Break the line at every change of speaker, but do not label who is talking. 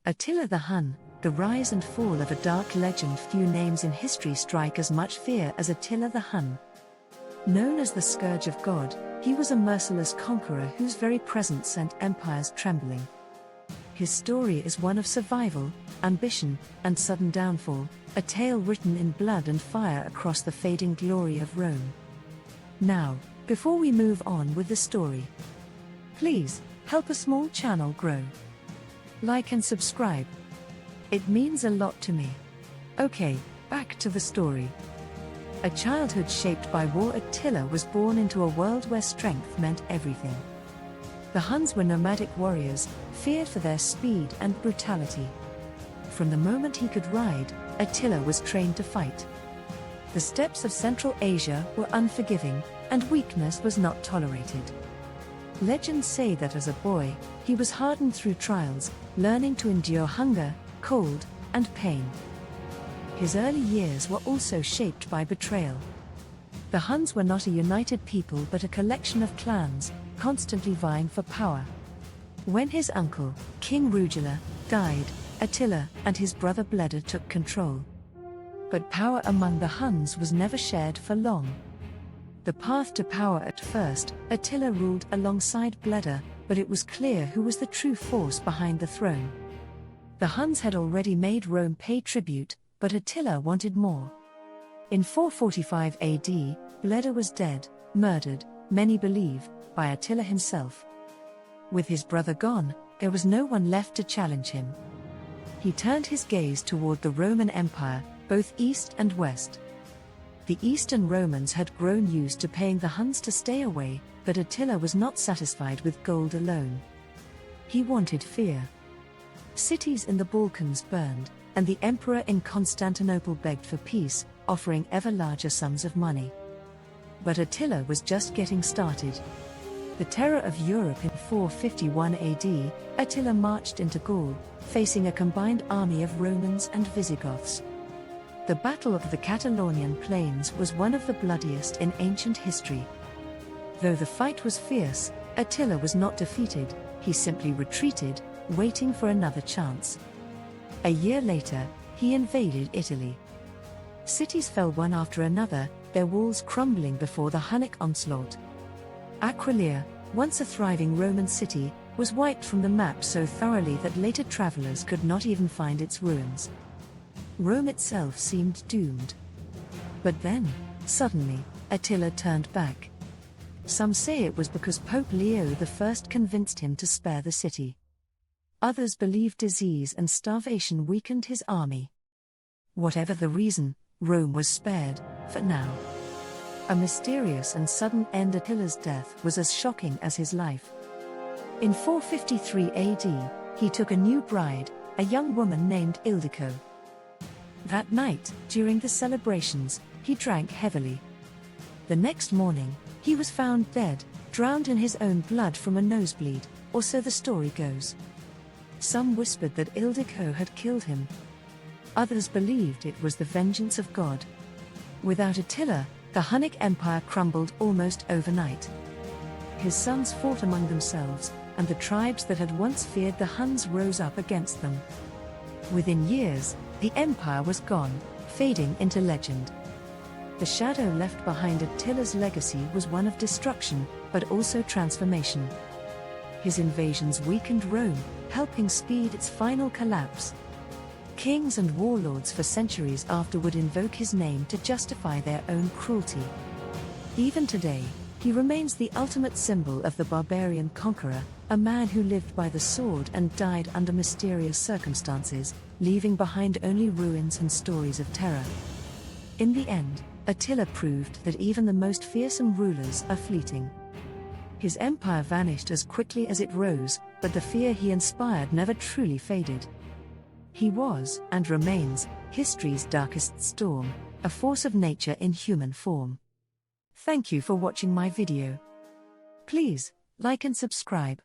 Attila the Hun, the rise and fall of a dark legend. Few names in history strike as much fear as Attila the Hun. Known as the Scourge of God, he was a merciless conqueror whose very presence sent empires trembling. His story is one of survival, ambition, and sudden downfall, a tale written in blood and fire across the fading glory of Rome. Now, before we move on with the story, please help a small channel grow. Like and subscribe. It means a lot to me. Okay, back to the story. A childhood shaped by war, Attila was born into a world where strength meant everything. The Huns were nomadic warriors, feared for their speed and brutality. From the moment he could ride, Attila was trained to fight. The steppes of Central Asia were unforgiving, and weakness was not tolerated. Legends say that as a boy, he was hardened through trials, learning to endure hunger, cold, and pain. His early years were also shaped by betrayal. The Huns were not a united people but a collection of clans, constantly vying for power. When his uncle, King Rugila, died, Attila and his brother Bleda took control. But power among the Huns was never shared for long. The path to power: at first, Attila ruled alongside Bleda, but it was clear who was the true force behind the throne. The Huns had already made Rome pay tribute, but Attila wanted more. In 445 AD, Bleda was dead, murdered, many believe, by Attila himself. With his brother gone, there was no one left to challenge him. He turned his gaze toward the Roman Empire, both east and west. The Eastern Romans had grown used to paying the Huns to stay away, but Attila was not satisfied with gold alone. He wanted fear. Cities in the Balkans burned, and the emperor in Constantinople begged for peace, offering ever larger sums of money. But Attila was just getting started. The terror of Europe in 451 AD, Attila marched into Gaul, facing a combined army of Romans and Visigoths. The Battle of the Catalonian Plains was one of the bloodiest in ancient history. Though the fight was fierce, Attila was not defeated, he simply retreated, waiting for another chance. A year later, he invaded Italy. Cities fell one after another, their walls crumbling before the Hunnic onslaught. Aquileia, once a thriving Roman city, was wiped from the map so thoroughly that later travelers could not even find its ruins. Rome itself seemed doomed. But then, suddenly, Attila turned back. Some say it was because Pope Leo I convinced him to spare the city. Others believe disease and starvation weakened his army. Whatever the reason, Rome was spared, for now. A mysterious and sudden end. Attila's death was as shocking as his life. In 453 AD, he took a new bride, a young woman named Ildiko. That night, during the celebrations, he drank heavily. The next morning, he was found dead, drowned in his own blood from a nosebleed, or so the story goes. Some whispered that Ildiko had killed him. Others believed it was the vengeance of God. Without Attila, the Hunnic Empire crumbled almost overnight. His sons fought among themselves, and the tribes that had once feared the Huns rose up against them. Within years, the empire was gone, fading into legend. The shadow left behind Attila's legacy was one of destruction, but also transformation. His invasions weakened Rome, helping speed its final collapse. Kings and warlords for centuries after would invoke his name to justify their own cruelty. Even today, he remains the ultimate symbol of the barbarian conqueror, a man who lived by the sword and died under mysterious circumstances, leaving behind only ruins and stories of terror. In the end, Attila proved that even the most fearsome rulers are fleeting. His empire vanished as quickly as it rose, but the fear he inspired never truly faded. He was, and remains, history's darkest storm, a force of nature in human form. Thank you for watching my video. Please, like and subscribe.